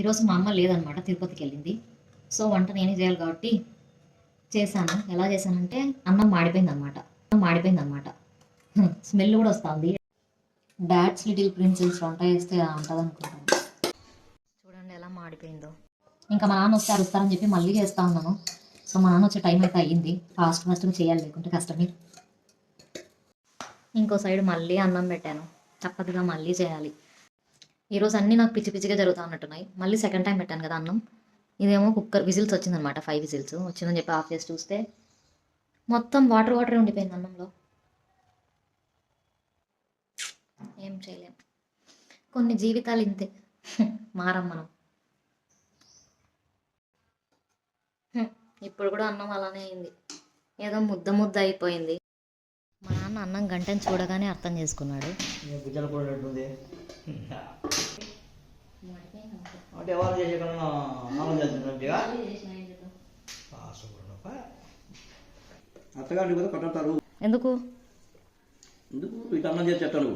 ఈరోజు మా అమ్మ లేదనమాట, తిరుపతికి వెళ్ళింది. సో వంట నేనే చేయాలి కాబట్టి చేశాను. ఎలా చేశానంటే అన్నం మాడిపోయింది అనమాట. స్మెల్ కూడా వస్తుంది. డాడ్స్ లిటిల్ ప్రిన్సెస్ వంట చేస్తే అలా ఉంటుంది అనుకుంటాను. చూడండి ఎలా మాడిపోయిందో. ఇంకా మా నాన్న వస్తే అరుస్తారని చెప్పి మళ్ళీ చేస్తా ఉన్నాను. సో మా నాన్న వచ్చే టైం అయితే అయ్యింది. ఫాస్ట్గా చేయాలి, లేకుంటే కష్టమే. ఇంకో సైడ్ మళ్ళీ అన్నం పెట్టాను. తప్పదుగా మళ్ళీ చేయాలి. ఈరోజు అన్నీ నాకు పిచ్చి పిచ్చిగా జరుగుతూ ఉన్నట్టున్నాయి. మళ్ళీ సెకండ్ టైం పెట్టాను కదా అన్నం. ఇదేమో కుక్కర్ విజిల్స్ వచ్చిందనమాట, 5 విజిల్స్ వచ్చిందని చెప్పి ఆఫ్ చేసి చూస్తే మొత్తం వాటర్ వాటరే ఉండిపోయింది అన్నంలో. ఏం చేయలేం, కొన్ని జీవితాలు ఇంతే. మారం మనం. ఇప్పుడు కూడా అన్నం అలానే అయింది, ఏదో ముద్ద ముద్ద అయిపోయింది. మా నాన్న అన్నం గంటని చూడగానే అర్థం చేసుకున్నాడు. అత్తగారిని కూడా కొట్టారు. ఎందుకు ఎందుకు ఇటు అన్నం చేసి చెట్టాను.